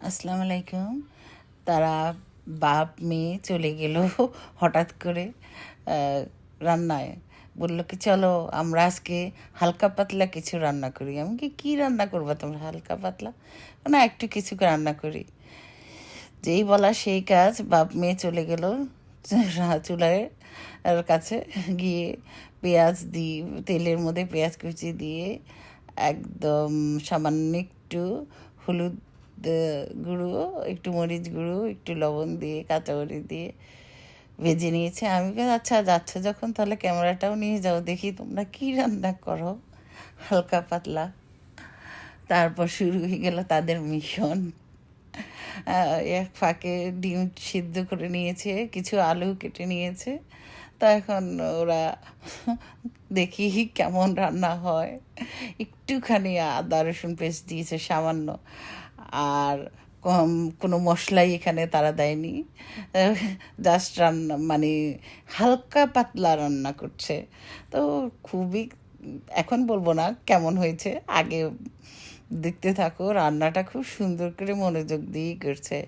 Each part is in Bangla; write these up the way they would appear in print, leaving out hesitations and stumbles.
আসসালামু আলাইকুম। তারা বাপ মেয়ে চলে গেল হঠাৎ করে রান্নায়। বললো কি চলো আমরা আজকে হালকা পাতলা কিছু রান্না করি। আমি কি রান্না করবো তোমরা হালকা পাতলা? না একটু কিছু রান্না করি। যেই বলা সেই কাজ, বাপ মেয়ে চলে গেল চুলার কাছে গিয়ে পেঁয়াজ দিয়ে তেলের মধ্যে পেঁয়াজ কুচি দিয়ে একদম সামান্য একটু হলুদ গুঁড়ো, একটু মরিচ গুঁড়ো, একটু লবণ দিয়ে কাঁচা মরিচ দিয়ে ভেজে নিয়েছে। আমি আচ্ছা যাচ্ছ যখন তাহলে ক্যামেরাটাও নিয়ে যাও, দেখি তোমরা কি রান্না করো হালকা পাতলা। তারপর শুরু হয়ে গেল তাদের মিশন। এক ফাঁকে ডিম সিদ্ধ করে নিয়েছে, কিছু আলু কেটে নিয়েছে। তা এখন ওরা দেখি কেমন রান্না হয়। একটুখানি আদা রসুন পেস্ট দিয়েছে সামান্য, আর কম কোনো মশলাই এখানে তারা দেয়নি। জাস্ট রান্না মানে হালকা পাতলা রান্না করছে। তো খুবই, এখন বলবো না কেমন হয়েছে, আগে দেখতে থাকো। রান্নাটা খুব সুন্দর করে মনোযোগ দিয়েই করছে।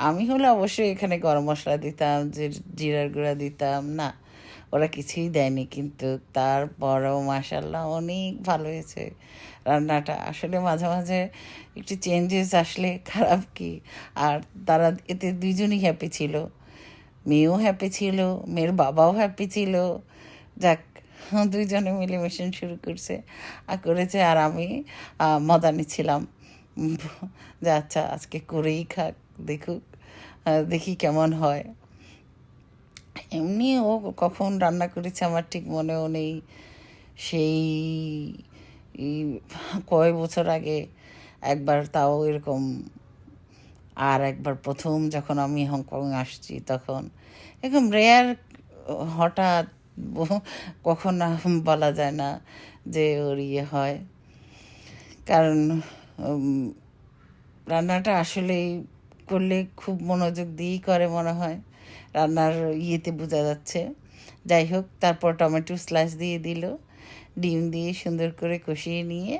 আমি হলে অবশ্যই এখানে গরম মশলা দিতাম, যে জিরার গুঁড়া দিতাম না, ওরা কিছুই দেয়নি। কিন্তু তারপরেও মাশাল্লাহ অনেক ভালো হয়েছে রান্নাটা। আসলে মাঝে মাঝে একটু চেঞ্জেস আসলে খারাপ কি। আর তারা এতে দুজনই হ্যাপি ছিল, মেয়েও হ্যাপি ছিল, মেয়ের বাবাও হ্যাপি ছিল। যাক, দুইজনে মিলে মিশন শুরু করছে আর করেছে। আর আমি মজা নিচ্ছিলাম যে আচ্ছা আজকে করেই খাক, দেখুক, দেখি কেমন হয়। এমনি ও কখন রান্না করেছে আমার ঠিক মনেও নেই। সেই কয় বছর আগে একবার, তাও এরকম। আর একবার প্রথম যখন আমি হংকং আসছি তখন, এরকম রেয়ার, হঠাৎ কখন বলা যায় না যে ওর ইয়ে হয়। কারণ রান্নাটা আসলেই করলে খুব মনোযোগ দিয়েই করে মনে হয়, রান্নার ইয়েতে বোঝা যাচ্ছে। যাই হোক, তারপর টমেটো স্লাইস দিয়ে দিল, ডিম দিয়ে সুন্দর করে কষিয়ে নিয়ে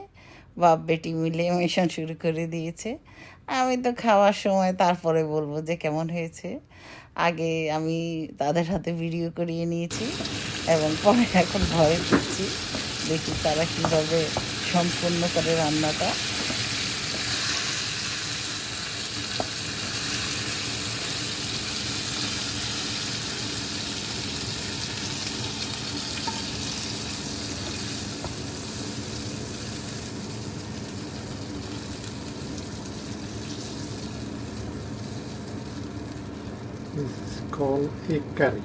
বাপ বেটি মিলে মিশন শুরু করে দিয়েছে। আমি তো খাওয়ার সময় তারপরে বলবো যে কেমন হয়েছে। আগে আমি তাদের হাতে ভিডিও করিয়ে নিয়েছি এবং পরে এখন ভয় করছি, দেখি তারা কীভাবে সম্পূর্ণ করে রান্নাটা। This is called egg curry.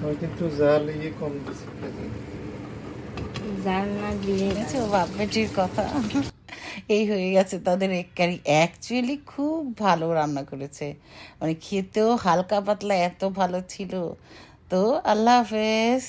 আমি কিন্তু জাল ইয়ে কম দিচ্ছি, জাল না দিয়ে বাপ বেটির কথা এই হয়ে গেছে তাদের এক কারি। অ্যাকচুয়ালি খুব ভালো রান্না করেছে, মানে খেতেও হালকা পাতলা এত ভালো ছিল। তো আল্লাহ হাফেজ।